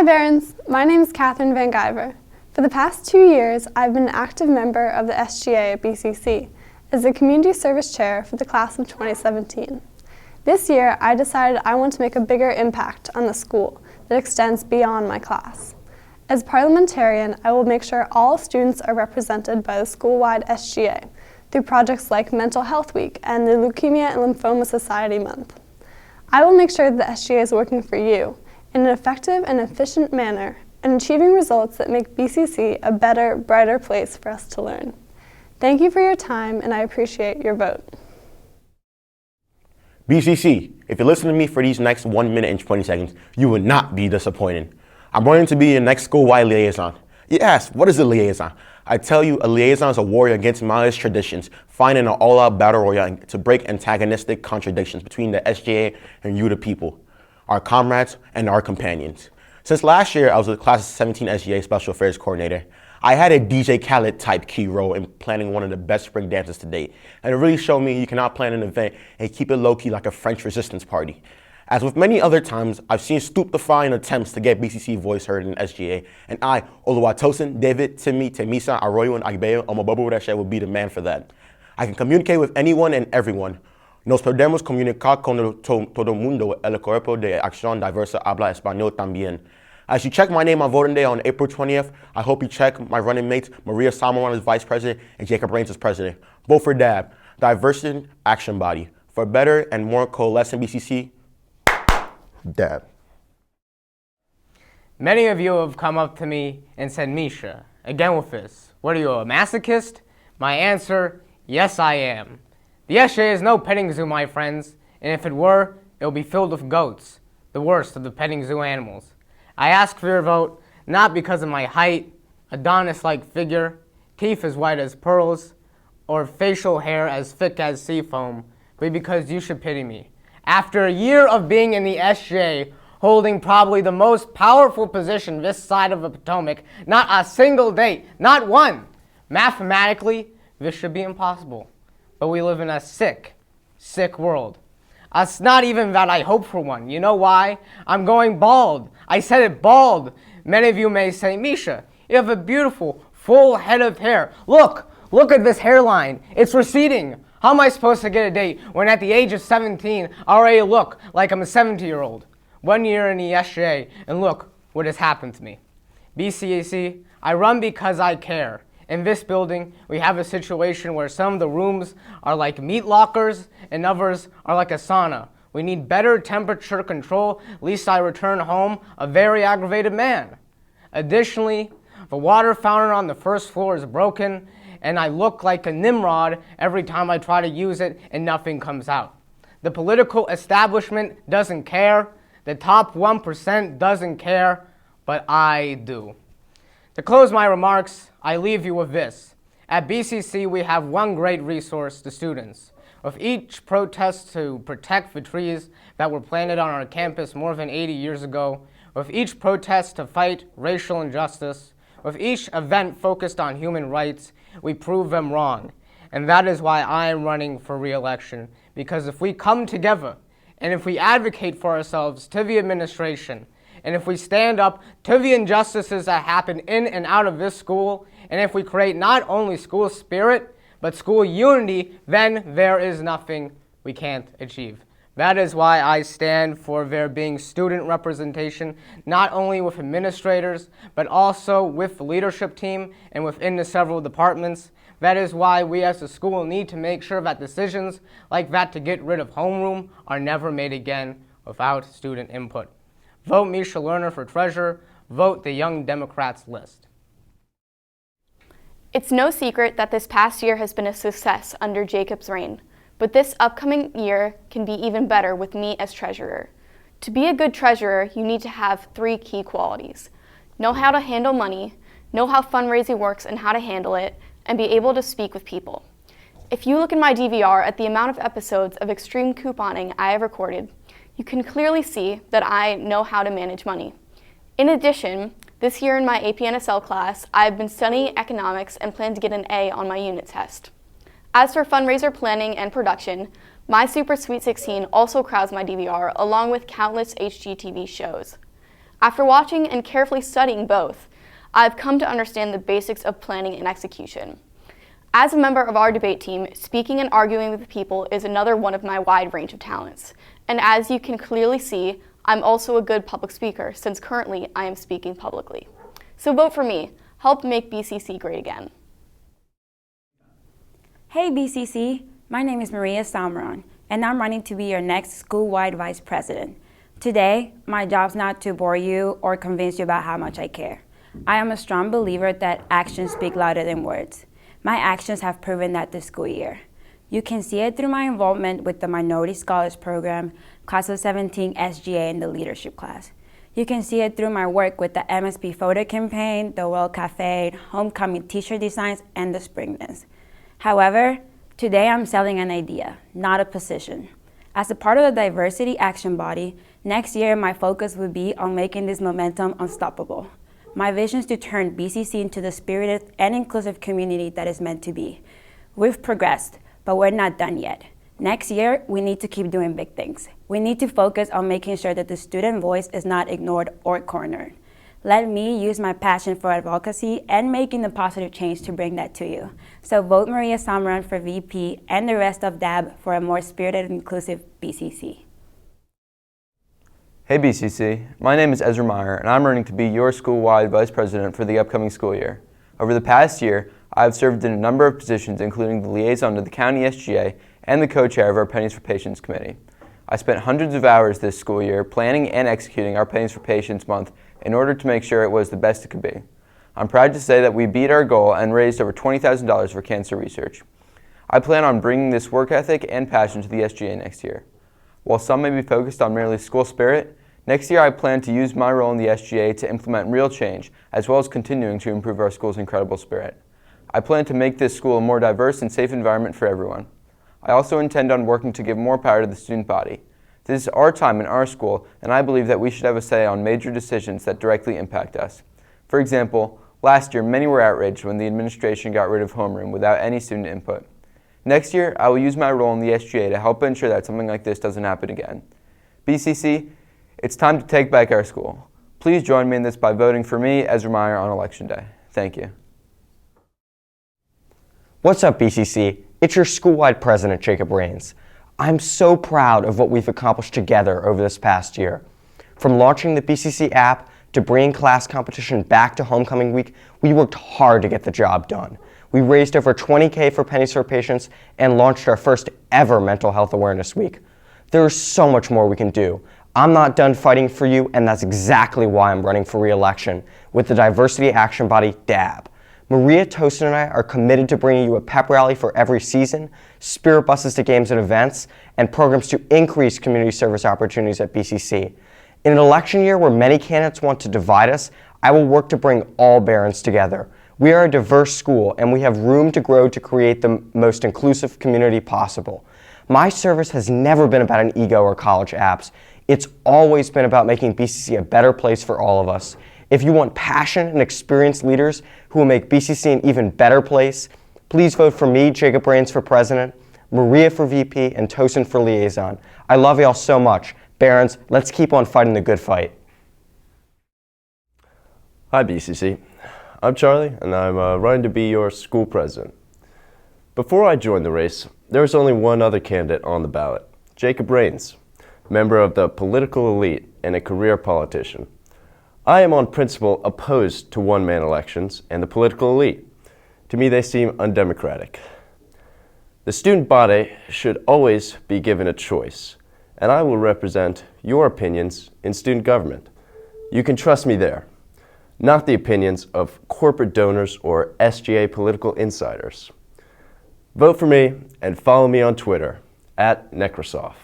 Hi Barons, my name is Catherine Van Guyver. For the past 2 years, I've been an active member of the SGA at BCC as the Community Service Chair for the class of 2017. This year, I decided I want to make a bigger impact on the school that extends beyond my class. As parliamentarian, I will make sure all students are represented by the school-wide SGA through projects like Mental Health Week and the Leukemia and Lymphoma Society Month. I will make sure that the SGA is working for you in an effective and efficient manner and achieving results that make BCC a better, brighter place for us to learn. Thank you for your time, and I appreciate your vote. BCC, if you listen to me for these next 1 minute and 20 seconds, you will not be disappointed. I'm running to be your next school-wide liaison. You ask, what is a liaison? I tell you, a liaison is a warrior against mindless traditions, fighting an all-out battle royale to break antagonistic contradictions between the SGA and you, the people, our comrades and our companions. Since last year, I was the class of 17 SGA Special Affairs Coordinator. I had a DJ Khaled type key role in planning one of the best spring dances to date, and it really showed me you cannot plan an event and keep it low-key like a French resistance party. As with many other times, I've seen stupefying attempts to get BCC voice heard in SGA, and I, Oluwatosin, David, Timmy, Temisa, Arroyo, and Agbeyo, Omobobo Reshe will be the man for that. I can communicate with anyone and everyone. Nos podemos comunicar con todo mundo. El cuerpo de acción diversa habla español también. As you check my name on voting day on April 20th, I hope you check my running mates, Maria Salmon as vice president and Jacob Rains as president. Vote for DAB, Diversity Action Body. For better and more coalescent BCC, DAB. Many of you have come up to me and said, Misha, again with this, what are you, a masochist? My answer, yes I am. The SGA is no petting zoo, my friends, and if it were, it would be filled with goats, the worst of the petting zoo animals. I ask for your vote, not because of my height, Adonis-like figure, teeth as white as pearls, or facial hair as thick as sea foam, but because you should pity me. After a year of being in the SGA, holding probably the most powerful position this side of the Potomac, not a single day, not one. Mathematically, this should be impossible. But we live in a sick, sick world. It's not even that I hope for one. You know why? I'm going bald. I said it, bald. Many of you may say, Misha, you have a beautiful, full head of hair. Look at this hairline. It's receding. How am I supposed to get a date when at the age of 17, I already look like I'm a 70-year-old? 1 year in the SGA, and look what has happened to me. BCAC, I run because I care. In this building, we have a situation where some of the rooms are like meat lockers and others are like a sauna. We need better temperature control, lest I return home a very aggravated man. Additionally, the water fountain on the first floor is broken, and I look like a Nimrod every time I try to use it and nothing comes out. The political establishment doesn't care, the top 1% doesn't care, but I do. To close my remarks, I leave you with this. At BCC, we have one great resource, the students. With each protest to protect the trees that were planted on our campus more than 80 years ago, with each protest to fight racial injustice, with each event focused on human rights, we prove them wrong. And that is why I am running for re-election. Because if we come together, and if we advocate for ourselves to the administration, and if we stand up to the injustices that happen in and out of this school, and if we create not only school spirit, but school unity, then there is nothing we can't achieve. That is why I stand for there being student representation, not only with administrators, but also with the leadership team and within the several departments. That is why we as a school need to make sure that decisions like that to get rid of homeroom are never made again without student input. Vote Misha Lerner for treasurer. Vote the Young Democrats list. It's no secret that this past year has been a success under Jacob's reign. But this upcoming year can be even better with me as treasurer. To be a good treasurer, you need to have 3 key qualities. Know how to handle money, know how fundraising works and how to handle it, and be able to speak with people. If you look in my DVR at the amount of episodes of extreme couponing I have recorded, you can clearly see that I know how to manage money. In addition, this year in my AP&SL class, I have been studying economics and plan to get an A on my unit test. As for fundraiser planning and production, my Super Sweet 16 also crowds my DVR along with countless HGTV shows. After watching and carefully studying both, I've come to understand the basics of planning and execution. As a member of our debate team, speaking and arguing with people is another one of my wide range of talents. And as you can clearly see, I'm also a good public speaker, since currently I am speaking publicly. So vote for me. Help make BCC great again. Hey BCC, my name is Maria Samron, and I'm running to be your next school-wide vice president. Today, my job's not to bore you or convince you about how much I care. I am a strong believer that actions speak louder than words. My actions have proven that this school year. You can see it through my involvement with the Minority Scholars Program, Class of 17 SGA, and the Leadership Class. You can see it through my work with the MSP photo campaign, the World Cafe, homecoming t-shirt designs, and the Spring Dance. However, today I'm selling an idea, not a position. As a part of the Diversity Action Body, next year my focus will be on making this momentum unstoppable. My vision is to turn BCC into the spirited and inclusive community that is meant to be. We've progressed, but we're not done yet. Next year, we need to keep doing big things. We need to focus on making sure that the student voice is not ignored or cornered. Let me use my passion for advocacy and making the positive change to bring that to you. So vote Maria Samran for VP and the rest of DAB for a more spirited and inclusive BCC. Hey BCC, my name is Ezra Meyer and I'm running to be your school-wide vice president for the upcoming school year. Over the past year, I have served in a number of positions including the liaison to the county SGA and the co-chair of our Pennies for Patients committee. I spent hundreds of hours this school year planning and executing our Pennies for Patients month in order to make sure it was the best it could be. I'm proud to say that we beat our goal and raised over $20,000 for cancer research. I plan on bringing this work ethic and passion to the SGA next year. While some may be focused on merely school spirit, next year I plan to use my role in the SGA to implement real change, as well as continuing to improve our school's incredible spirit. I plan to make this school a more diverse and safe environment for everyone. I also intend on working to give more power to the student body. This is our time in our school, and I believe that we should have a say on major decisions that directly impact us. For example, last year many were outraged when the administration got rid of homeroom without any student input. Next year, I will use my role in the SGA to help ensure that something like this doesn't happen again. BCC, it's time to take back our school. Please join me in this by voting for me, Ezra Meyer, on Election Day. Thank you. What's up, BCC? It's your school-wide president, Jacob Rains. I'm so proud of what we've accomplished together over this past year. From launching the BCC app to bringing class competition back to homecoming week, we worked hard to get the job done. We raised over $20K for Pennies for Patients and launched our first ever Mental Health Awareness Week. There is so much more we can do. I'm not done fighting for you, and that's exactly why I'm running for re-election with the Diversity Action Body, DAB. Maria Tosin and I are committed to bringing you a pep rally for every season, spirit buses to games and events, and programs to increase community service opportunities at BCC. In an election year where many candidates want to divide us, I will work to bring all Barons together. We are a diverse school, and we have room to grow to create the most inclusive community possible. My service has never been about an ego or college apps. It's always been about making BCC a better place for all of us. If you want passion and experienced leaders who will make BCC an even better place, please vote for me, Jacob Rains, for president, Maria for VP, and Tosin for liaison. I love y'all so much. Barons, let's keep on fighting the good fight. Hi BCC, I'm Charlie and I'm running to be your school president. Before I joined the race, there was only one other candidate on the ballot, Jacob Rains, member of the political elite and a career politician. I am on principle opposed to one-man elections and the political elite. To me, they seem undemocratic. The student body should always be given a choice, and I will represent your opinions in student government. You can trust me there, not the opinions of corporate donors or SGA political insiders. Vote for me and follow me on Twitter @Necrosoft.